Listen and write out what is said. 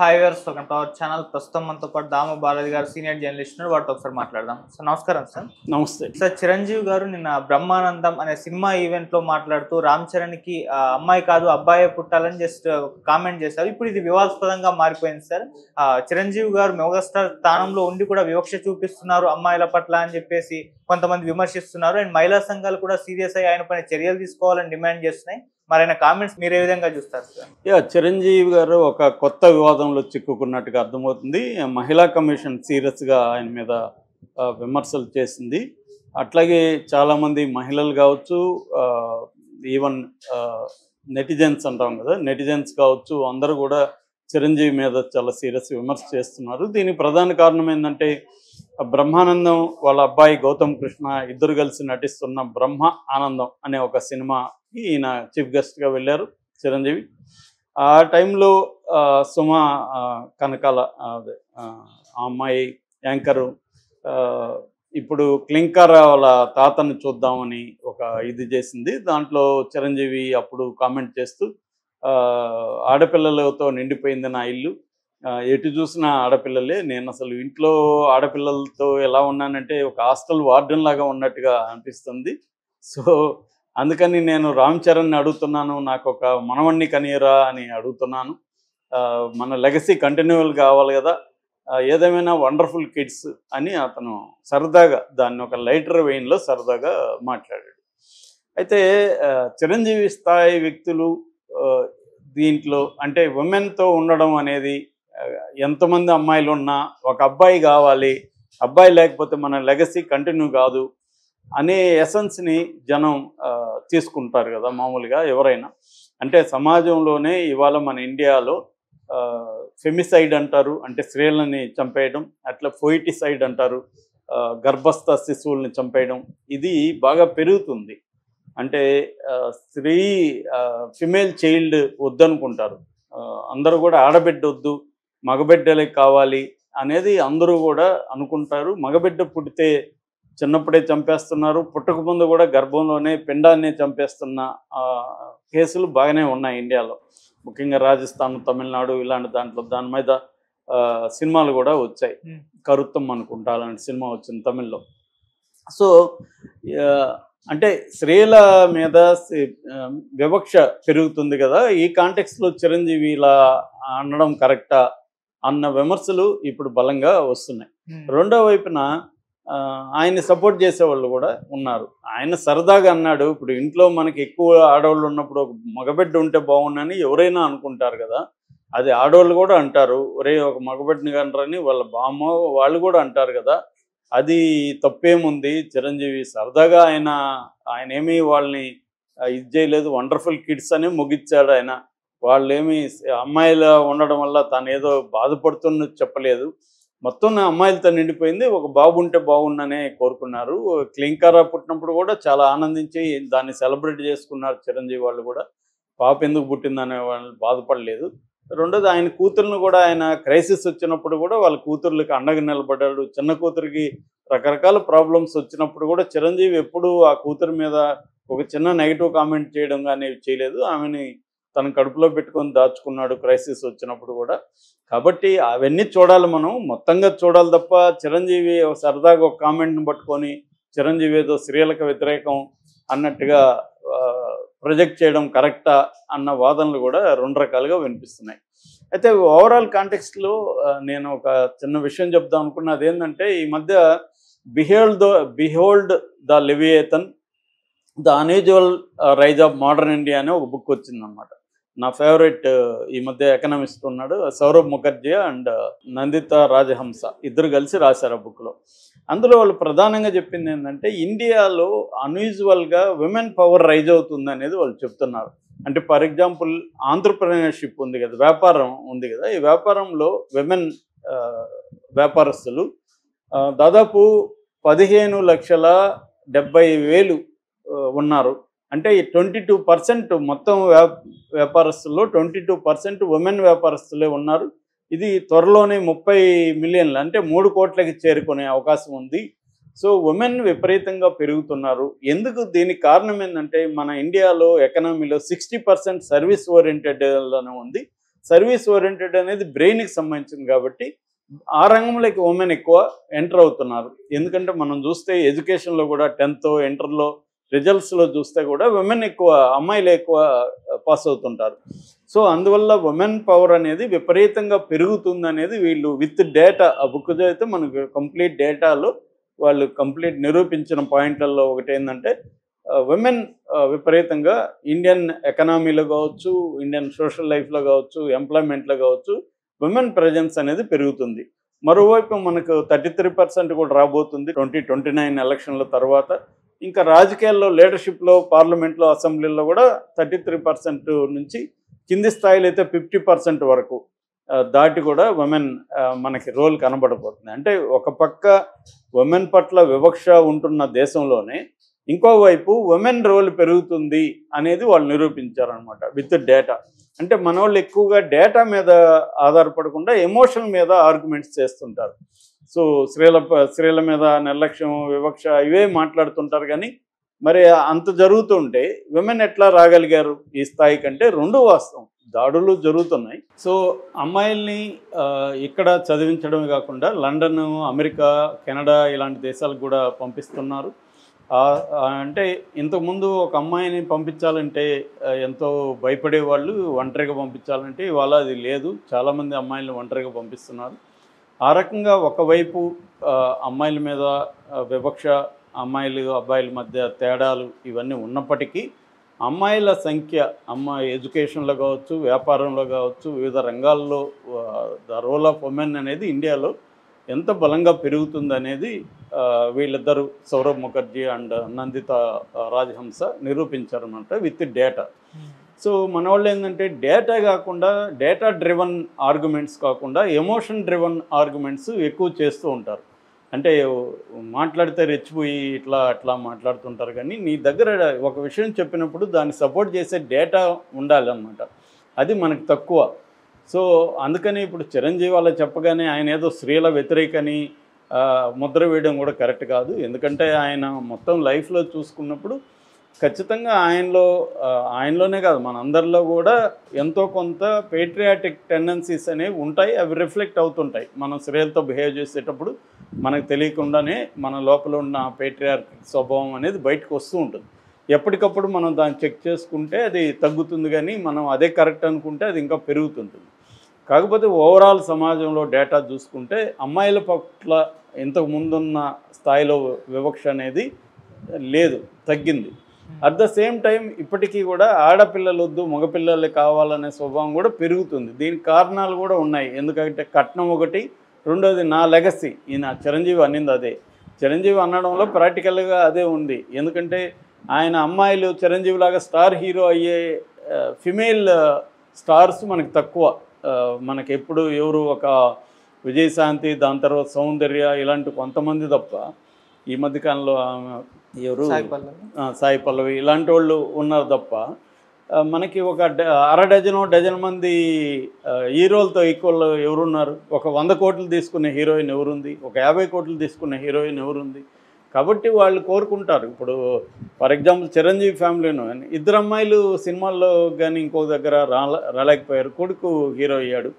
Hi viewers, welcome to our channel. ప్రస్తుతం మనతో పాటు దాము బాలాజీ గారు సీనియర్ జర్నలిస్ట్ ఉన్నారు. వాటితో ఒకసారి మాట్లాడదాం. సార్ నమస్కారం. నమస్తే. సార్ చిరంజీవి గారు నిన్న బ్రహ్మానందం అనే సినిమా ఈవెంట్ లో మాట్లాడుతూ రామ్ చరణ్ కి అమ్మాయి కాదు అబ్బాయే పుట్టాలని జస్ట్ కామెంట్ చేశారు. ఇప్పుడు ఇది వివాదాస్పదంగా మారిపోయింది సార్. చిరంజీవి గారు మెగాస్టార్ స్థానంలో ఉండి కూడా వివక్ష చూపిస్తున్నారు అమ్మాయిల పట్ల అని చెప్పేసి కొంతమంది విమర్శిస్తున్నారు. అండ్ మహిళా సంఘాలు కూడా సీరియస్ అయ్యి ఆయన పైన చర్యలు తీసుకోవాలని డిమాండ్ చేస్తున్నాయి. మరి ఆయన కామెంట్స్ మీరు ఏ విధంగా చూస్తారు సార్? చిరంజీవి గారు ఒక కొత్త వివాదంలో చిక్కుకున్నట్టుగా అర్థమవుతుంది. మహిళా కమిషన్ సీరియస్గా ఆయన మీద విమర్శలు చేసింది. అట్లాగే చాలామంది మహిళలు కావచ్చు, ఈవెన్ నెటిజన్స్ అంటాం కదా, నెటిజన్స్ కావచ్చు, అందరూ కూడా చిరంజీవి మీద చాలా సీరియస్ విమర్శ చేస్తున్నారు. దీనికి ప్రధాన కారణం ఏంటంటే బ్రహ్మానందం వాళ్ళ అబ్బాయి గౌతమ్ కృష్ణ ఇద్దరు కలిసి నటిస్తున్న బ్రహ్మ ఆనందం అనే ఒక సినిమాకి ఈయన చీఫ్ గెస్ట్గా వెళ్ళారు చిరంజీవి. ఆ టైంలో సుమ కనకాల అదే ఆ అమ్మాయి యాంకరు ఇప్పుడు క్లింకర్ వాళ్ళ తాతను చూద్దామని ఒక ఇది చేసింది. దాంట్లో చిరంజీవి అప్పుడు కామెంట్ చేస్తూ ఆడపిల్లలతో నిండిపోయింది నా ఇల్లు, ఎటు చూసినా ఆడపిల్లలే, నేను అసలు ఇంట్లో ఆడపిల్లలతో ఎలా ఉన్నానంటే ఒక హాస్టల్ వార్డెన్ లాగా ఉన్నట్టుగా అనిపిస్తుంది. సో అందుకని నేను రామ్ చరణ్ని అడుగుతున్నాను, నాకు ఒక మనవణ్ణి కనియరా అని అడుగుతున్నాను. మన లెగసీ కంటిన్యూవల్ కావాలి కదా, ఏదేమైనా వండర్ఫుల్ కిడ్స్ అని అతను సరదాగా దాన్ని ఒక లైటర్ వెయిన్లో సరదాగా మాట్లాడాడు. అయితే చిరంజీవి స్థాయి వ్యక్తులు దీంట్లో అంటే ఉమెన్తో ఉండడం అనేది, ఎంతమంది అమ్మాయిలు ఉన్నా ఒక అబ్బాయి కావాలి, అబ్బాయి లేకపోతే మన లెగసీ కంటిన్యూ కాదు అనే ఎసెన్స్ని జనం తీసుకుంటారు కదా మామూలుగా ఎవరైనా. అంటే సమాజంలోనే ఇవాళ మన ఇండియాలో ఫెమిసైడ్ అంటారు, అంటే స్త్రీలని చంపేయడం, అట్లా ఫోయిటిసైడ్ అంటారు, గర్భస్థ శిశువుల్ని చంపేయడం, ఇది బాగా పెరుగుతుంది. అంటే స్త్రీ ఫిమేల్ చైల్డ్ వద్దనుకుంటారు అందరూ కూడా, ఆడబిడ్డ వద్దు మగబిడ్డలే కావాలి అనేది అందరూ కూడా అనుకుంటారు. మగబిడ్డ పుడితే చిన్నప్పుడే చంపేస్తున్నారు, పుట్టకముందు కూడా గర్భంలోనే పిండాన్ని చంపేస్తున్న కేసులు బాగానే ఉన్నాయి ఇండియాలో, ముఖ్యంగా రాజస్థాన్, తమిళనాడు ఇలాంటి దాంట్లో. దాని మీద సినిమాలు కూడా వచ్చాయి. కరుత్తం అనుకుంటా అలాంటి సినిమా వచ్చింది తమిళ్లో. సో అంటే స్త్రీల మీద వివక్ష పెరుగుతుంది కదా, ఈ కాంటెక్స్లో చిరంజీవి ఇలా అనడం కరెక్టా అన్న విమర్శలు ఇప్పుడు బలంగా వస్తున్నాయి. రెండో వైపున ఆయన్ని సపోర్ట్ చేసేవాళ్ళు కూడా ఉన్నారు. ఆయన సరదాగా అన్నాడు, ఇప్పుడు ఇంట్లో మనకి ఎక్కువ ఆడవాళ్ళు ఉన్నప్పుడు ఒక మగబిడ్డ ఉంటే బాగుండని ఎవరైనా అనుకుంటారు కదా, అది ఆడవాళ్ళు కూడా అంటారు, ఒరే ఒక మగబిడ్డని కంటారని వాళ్ళ బామ్మ వాళ్ళు కూడా అంటారు కదా, అది తప్పేముంది. చిరంజీవి సరదాగా ఆయన ఏమీ వాళ్ళని ఇది చేయలేదు, వండర్ఫుల్ కిడ్స్ అని ముగిచ్చాడు ఆయన. వాళ్ళేమి అమ్మాయిలు ఉండడం వల్ల తాను ఏదో బాధపడుతున్నది చెప్పలేదు, మొత్తం నా అమ్మాయిలతో నిండిపోయింది, ఒక బాబు ఉంటే బాగుండనే కోరుకున్నారు. క్లింకారా పుట్టినప్పుడు కూడా చాలా ఆనందించి దాన్ని సెలబ్రేట్ చేసుకున్నారు చిరంజీవి వాళ్ళు కూడా, పాప ఎందుకు పుట్టిందనే వాళ్ళు బాధపడలేదు. రెండోది ఆయన కూతుర్ని కూడా, ఆయన క్రైసిస్ వచ్చినప్పుడు కూడా వాళ్ళ కూతుర్లకి అండగా నిలబడ్డాడు. చిన్న కూతురికి రకరకాల ప్రాబ్లమ్స్ వచ్చినప్పుడు కూడా చిరంజీవి ఎప్పుడూ ఆ కూతురు మీద ఒక చిన్న నెగిటివ్ కామెంట్ చేయడం కానీ చేయలేదు. ఆమెని తన కడుపులో పెట్టుకొని దాచుకున్నాడు క్రైసిస్ వచ్చినప్పుడు కూడా. కాబట్టి అవన్నీ చూడాలి, మనం మొత్తంగా చూడాలి తప్ప చిరంజీవి సరదాగా ఒక కామెంట్ని పట్టుకొని చిరంజీవి ఏదో స్త్రీలకు వ్యతిరేకం అన్నట్టుగా ప్రొజెక్ట్ చేయడం కరెక్టా అన్న వాదనలు కూడా రెండు రకాలుగా వినిపిస్తున్నాయి. అయితే ఓవరాల్ కాంటెక్స్ట్లో నేను ఒక చిన్న విషయం చెప్దాం అనుకున్నది ఏంటంటే, ఈ మధ్య behold the leviathan, the unusual rise of modern India అనే ఒక బుక్ వచ్చిందనమాట. నా ఫేవరెట్ ఈ మధ్య ఎకనామిస్ట్ ఉన్నాడు, సౌరభ్ ముఖర్జీ అండ్ నందిత రాజహంస, ఇద్దరు కలిసి రాశారు ఆ బుక్లో. అందులో వాళ్ళు ప్రధానంగా చెప్పింది ఏంటంటే, ఇండియాలో అన్యూజువల్గా విమెన్ పవర్ రైజ్ అవుతుంది అనేది వాళ్ళు చెప్తున్నారు. అంటే ఫర్ ఎగ్జాంపుల్ ఆంట్రప్రెన్యూర్షిప్ ఉంది కదా, వ్యాపారం ఉంది కదా, ఈ వ్యాపారంలో విమెన్ వ్యాపారస్తులు దాదాపు 15,70,000 ఉన్నారు. అంటే 22% మొత్తం వ్యాపారస్తుల్లో 22% ఉమెన్ వ్యాపారస్తులే ఉన్నారు. ఇది త్వరలోనే 30 మిలియన్లు అంటే 3 కోట్లకి చేరుకునే అవకాశం ఉంది. సో ఉమెన్ విపరీతంగా పెరుగుతున్నారు. ఎందుకు దీనికి కారణం ఏంటంటే, మన ఇండియాలో ఎకనామీలో 60% సర్వీస్ ఓరియంటెడ్లోనే ఉంది, సర్వీస్ ఓరియంటెడ్ అనేది బ్రెయిన్కి సంబంధించింది కాబట్టి ఆ రంగంలోకి ఉమెన్ ఎక్కువ ఎంటర్ అవుతున్నారు. ఎందుకంటే మనం చూస్తే ఎడ్యుకేషన్లో కూడా 10th ఇంటర్లో రిజల్ట్స్లో చూస్తే కూడా ఉమెన్ ఎక్కువ, అమ్మాయిలు ఎక్కువ పాస్ అవుతుంటారు. సో అందువల్ల ఉమెన్ పవర్ అనేది విపరీతంగా పెరుగుతుంది అనేది వీళ్ళు విత్ డేటా, ఆ బుక్ చదివితే మనకు కంప్లీట్ డేటాలో వాళ్ళు కంప్లీట్ నిరూపించిన పాయింట్లలో ఒకటి ఏంటంటే ఉమెన్ విపరీతంగా ఇండియన్ ఎకనామీలో కావచ్చు, ఇండియన్ సోషల్ లైఫ్లో కావచ్చు, ఎంప్లాయ్మెంట్లో కావచ్చు ఉమెన్ ప్రజెన్స్ అనేది పెరుగుతుంది. మరోవైపు మనకు 33% కూడా రాబోతుంది 2029 ఎలక్షన్ల తర్వాత. ఇంకా రాజకీయాల్లో లీడర్షిప్లో, పార్లమెంట్లో, అసెంబ్లీలో కూడా 33% నుంచి కింది స్థాయిలో అయితే 50% వరకు దాటి కూడా ఉమెన్ మనకి రోల్ కనబడబోతుంది. అంటే ఒక పక్క ఉమెన్ పట్ల వివక్ష ఉంటున్న దేశంలోనే ఇంకోవైపు ఉమెన్ రోల్ పెరుగుతుంది అనేది వాళ్ళు నిరూపించారనమాట విత్ డేటా. అంటే మన వాళ్ళు ఎక్కువగా డేటా మీద ఆధారపడకుండా ఎమోషన్ మీద ఆర్గ్యుమెంట్స్ చేస్తుంటారు. సో స్త్రీల మీద నిర్లక్ష్యం, వివక్ష ఇవే మాట్లాడుతుంటారు. కానీ మరి అంత జరుగుతుంటే విమెన్ ఎట్లా రాగలిగారు ఈ స్థాయి కంటే? రెండు వాస్తవం, దాడులు జరుగుతున్నాయి. సో అమ్మాయిల్ని ఇక్కడ చదివించడమే కాకుండా లండన్, అమెరికా, కెనడా ఇలాంటి దేశాలకు కూడా పంపిస్తున్నారు. అంటే ఇంతకుముందు ఒక అమ్మాయిని పంపించాలంటే ఎంతో భయపడేవాళ్ళు, ఒంటరిగా పంపించాలంటే. ఇవాళ అది లేదు, చాలామంది అమ్మాయిలను ఒంటరిగా పంపిస్తున్నారు. ఆ రకంగా ఒకవైపు అమ్మాయిల మీద వివక్ష, అమ్మాయిలు అబ్బాయిల మధ్య తేడాలు ఇవన్నీ ఉన్నప్పటికీ అమ్మాయిల సంఖ్య ఎడ్యుకేషన్లో కావచ్చు, వ్యాపారంలో కావచ్చు, వివిధ రంగాల్లో ద రోల్ ఆఫ్ ఉమెన్ అనేది ఇండియాలో ఎంత బలంగా పెరుగుతుంది అనేది వీళ్ళిద్దరూ, సౌరవ్ ముఖర్జీ అండ్ నందిత రాజహంస నిరూపించారన్నమాట విత్ డేటా. సో మన వాళ్ళు ఏంటంటే డేటా కాకుండా, డేటా డ్రివన్ ఆర్గ్యుమెంట్స్ కాకుండా ఎమోషన్ డ్రివన్ ఆర్గ్యుమెంట్స్ ఎక్కువ చేస్తూ ఉంటారు. అంటే మాట్లాడితే రెచ్చిపోయి ఇట్లా అట్లా మాట్లాడుతుంటారు. కానీ నీ దగ్గర ఒక విషయం చెప్పినప్పుడు దాన్ని సపోర్ట్ చేసే డేటా ఉండాలన్నమాట. అది మనకు తక్కువ. సో అందుకని ఇప్పుడు చిరంజీవి అలా చెప్పగానే ఆయన ఏదో స్త్రీల వ్యతిరేకని ముద్ర వేయడం కూడా కరెక్ట్ కాదు. ఎందుకంటే ఆయన మొత్తం లైఫ్లో చూసుకున్నప్పుడు ఖచ్చితంగా ఆయనలోనే కాదు మనందరిలో కూడా ఎంతో కొంత పేట్రియాటిక్ టెండెన్సీస్ అనేవి ఉంటాయి. అవి రిఫ్లెక్ట్ అవుతుంటాయి. మనం స్త్రీలతో బిహేవ్ చేసేటప్పుడు మనకు తెలియకుండానే మన లోపల ఉన్న పేట్రియాటిక్ స్వభావం అనేది బయటకు వస్తూ ఉంటుంది. ఎప్పటికప్పుడు మనం దాన్ని చెక్ చేసుకుంటే అది తగ్గుతుంది. కానీ మనం అదే కరెక్ట్ అనుకుంటే అది ఇంకా పెరుగుతుంటుంది. కాకపోతే ఓవరాల్ సమాజంలో డేటా చూసుకుంటే అమ్మాయిల పట్ల ఇంతకు ముందున్న స్థాయిలో వివక్ష అనేది లేదు, తగ్గింది. అట్ ద సేమ్ టైం ఇప్పటికీ కూడా ఆడపిల్లలు వద్దు, మగపిల్లలు కావాలనే స్వభావం కూడా పెరుగుతుంది. దీనికి కారణాలు కూడా ఉన్నాయి. ఎందుకంటే కట్నం ఒకటి, రెండోది నా లెగసీ. ఈయన చిరంజీవి అనింది అదే. చిరంజీవి అనడంలో ప్రాక్టికల్గా అదే ఉంది. ఎందుకంటే ఆయన అమ్మాయిలు చిరంజీవి లాగా స్టార్ హీరో అయ్యే ఫిమేల్ స్టార్స్ మనకు తక్కువ. మనకి ఎప్పుడు ఎవరు ఒక విజయశాంతి, దాని తర్వాత సౌందర్య ఇలాంటి కొంతమంది తప్ప, ఈ మధ్యకాలంలో ఎవరు సాయి పల్లవి ఇలాంటి వాళ్ళు ఉన్నారు తప్ప మనకి ఒక అర డజన్ మంది హీరోలతో ఈక్వల్ ఎవరున్నారు? ఒక 100 కోట్లు తీసుకునే హీరోయిన్ ఎవరుంది? ఒక 50 కోట్లు తీసుకునే హీరోయిన్ ఎవరుంది? కాబట్టి వాళ్ళు కోరుకుంటారు. ఇప్పుడు ఫర్ ఎగ్జాంపుల్ చిరంజీవి ఫ్యామిలీను ఇద్దరు అమ్మాయిలు సినిమాల్లో కానీ ఇంకో దగ్గర రాలేకపోయారు. కొడుకు హీరో అయ్యాడు.